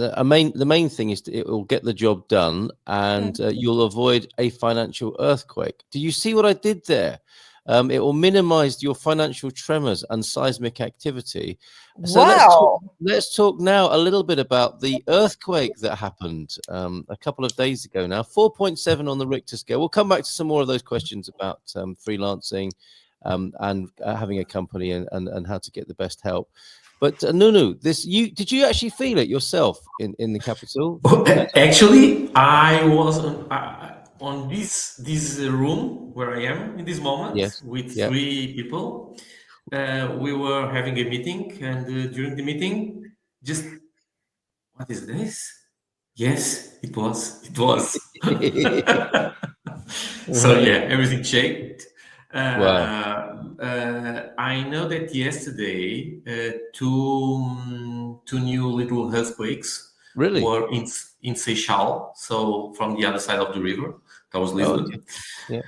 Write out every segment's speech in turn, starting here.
the main thing is it will get the job done, and you'll avoid a financial earthquake. Do you see what I did there? It will minimize your financial tremors and seismic activity. So let's talk now a little bit about the earthquake that happened a couple of days ago now, 4.7 on the Richter scale. We'll come back to some more of those questions about freelancing and having a company and how to get the best help. But Nuno, did you actually feel it yourself in the capital? Actually, I was on this room where I am in this moment with three people. We were having a meeting, and during the meeting, just what is this? Yes, it was. It was. So yeah, everything changed. Wow. I know that yesterday two new little earthquakes were in Seychelles, so from the other side of the river. That was Lisbon. Okay. Yeah.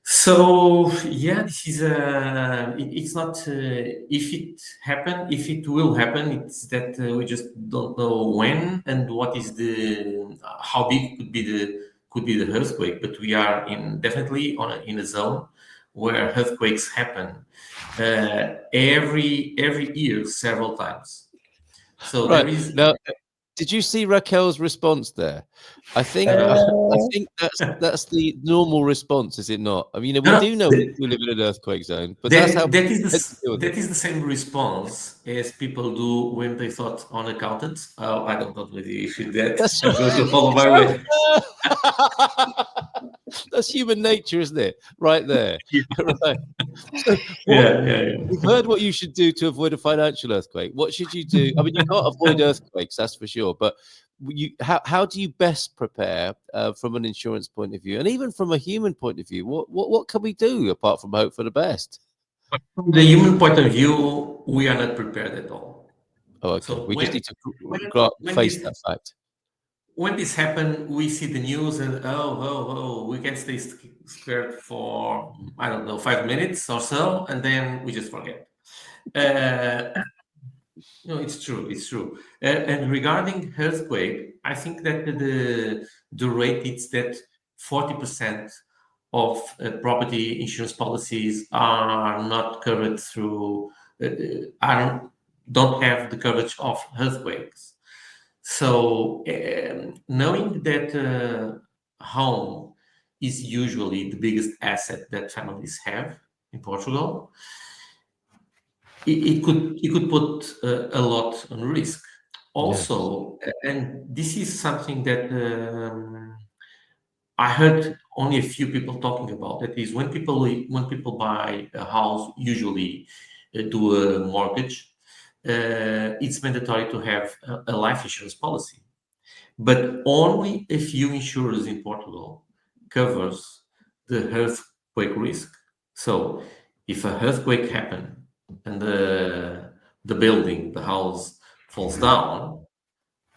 So yeah, this is it's not if it happened, if it will happen. It's that we just don't know when and what is the how big could be the earthquake. But we are definitely in a zone where earthquakes happen every year several times. So right. there is Now, did you see Raquel's response there? I think that's the normal response, is it not? I mean, we do know we live in an earthquake zone, but that's how that is the same response as people do when they thought on accountants. Oh, I don't know whether you should that. I'm going to follow my way. That's human nature, isn't it? Right there. Right. So we've heard what you should do to avoid a financial earthquake. What should you do? I mean, you can't avoid earthquakes, that's for sure. But how do you best prepare from an insurance point of view, and even from a human point of view? What can we do apart from hope for the best? From the human point of view, we are not prepared at all. Oh, okay. So we just need to face that fact. When this happens, we see the news and we can stay scared for, I don't know, 5 minutes or so, and then we just forget. No, it's true. It's true. And regarding earthquake, I think that the rate is that 40% of property insurance policies are not covered through, don't have the coverage of earthquakes. So knowing that home is usually the biggest asset that families have in Portugal, it could put a lot on risk. Also, and this is something that I heard only a few people talking about. That is when people buy a house, usually do a mortgage. It's mandatory to have a life insurance policy, but only a few insurers in Portugal covers the earthquake risk. So if a earthquake happens and the building, the house falls down,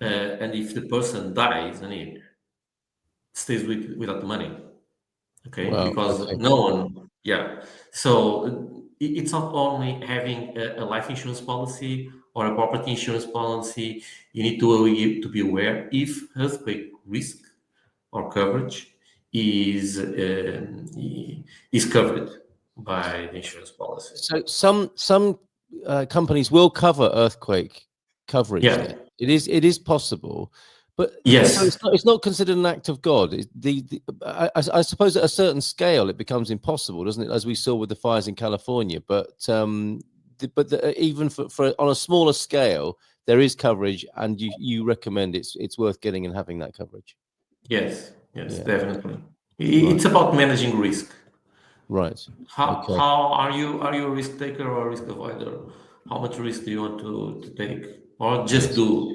and if the person dies and it stays without the money, okay, Wow. because Okay. no one, So it's not only having a life insurance policy or a property insurance policy. You need to be aware if earthquake risk or coverage is covered by the insurance policy. So some companies will cover earthquake coverage. Yeah. It is possible, but Yes. so it's not considered an act of God. I suppose at a certain scale it becomes impossible, doesn't it? As we saw with the fires in California. But even for on a smaller scale, there is coverage, and you recommend it's worth getting and having that coverage. Yes, definitely. It's about managing risk. Right. How are you a risk taker or a risk avoider? How much risk do you want to take, or just do?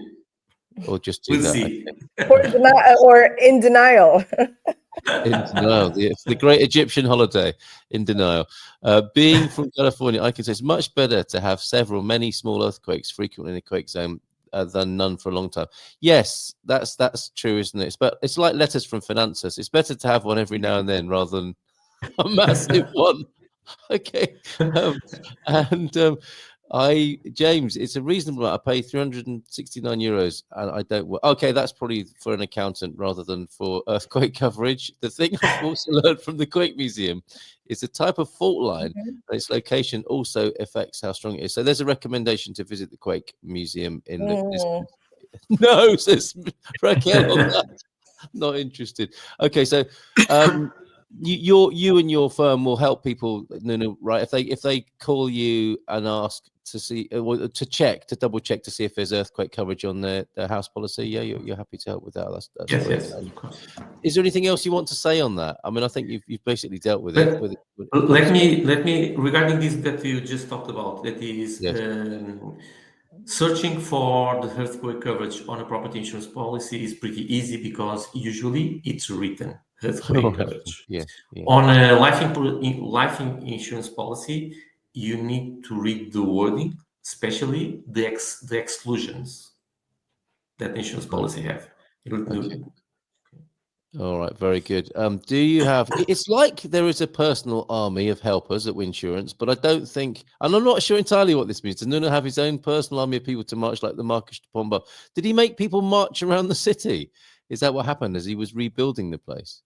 Or just do We'll that. see. Or in denial. In denial. The great Egyptian holiday, in denial. Being from California, I can say it's much better to have many small earthquakes frequently in a quake zone than none for a long time. Yes, that's true, isn't it? But it's like letters from Finanzas. It's better to have one every now and then rather than a massive one. Okay. James, it's a reasonable amount. I pay €369, and I don't. Okay, that's probably for an accountant rather than for earthquake coverage. The thing I've also learned from the Quake Museum is the type of fault line and its location also affects how strong it is. So there's a recommendation to visit the Quake Museum in Lisbon. No, says Raquel on that. Not interested. Okay, so you and your firm will help people, Nuno, right? If they call you and ask to see to double check to see if there's earthquake coverage on their house policy, yeah, you're happy to help with that. That's Yes, great. yes, of course. Is there anything else you want to say on that? I mean, I think you've basically dealt with it. Let me regarding this that you just talked about. That is. Yes. Searching for the earthquake coverage on a property insurance policy is pretty easy because usually it's written earthquake coverage. Yeah. On a life insurance policy, you need to read the wording, especially the exclusions that the insurance policy have. Okay. All right, very good. Do you have? It's like there is a personal army of helpers at Winsurance, but I don't think, and I'm not sure entirely what this means. Does Nuno have his own personal army of people to march like the Marcus de Pomba? Did he make people march around the city? Is that what happened as he was rebuilding the place?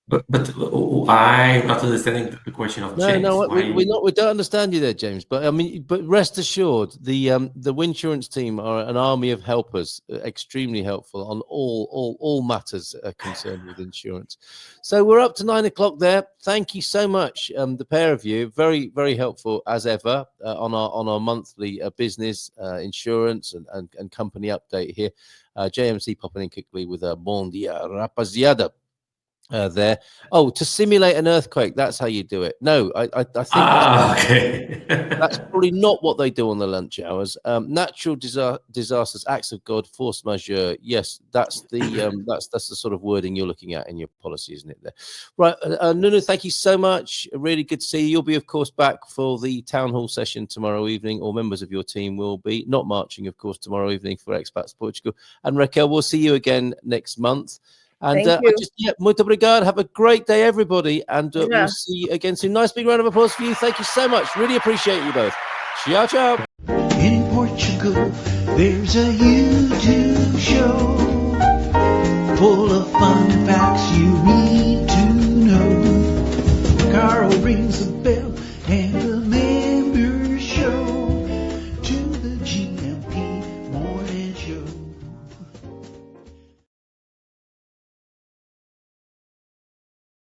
But I'm not understanding the question of James. No, we don't understand you there, James. But I mean, but rest assured, the Winsurance team are an army of helpers, extremely helpful on all matters concerned with insurance. So we're up to 9 o'clock there. Thank you so much, the pair of you. Very very helpful as ever on our monthly business insurance and company update here. JMC popping in quickly with a bon dia rapaziada. There. Oh, to simulate an earthquake. That's how you do it. No, I think that's probably not what they do on the lunch hours. Natural disasters, acts of God, force majeure. Yes, that's the that's the sort of wording you're looking at in your policy, isn't it? There, right? Nuno, thank you so much. Really good to see you. You'll be, of course, back for the town hall session tomorrow evening, or members of your team will be not marching, of course, tomorrow evening for Expats Portugal. And Raquel, we'll see you again next month. And muito obrigado. Have a great day, everybody. And we'll see you again soon. Nice big round of applause for you. Thank you so much. Really appreciate you both. Ciao, ciao. In Portugal, there's a YouTube show full of fun facts you need to know. Carl rings the bell.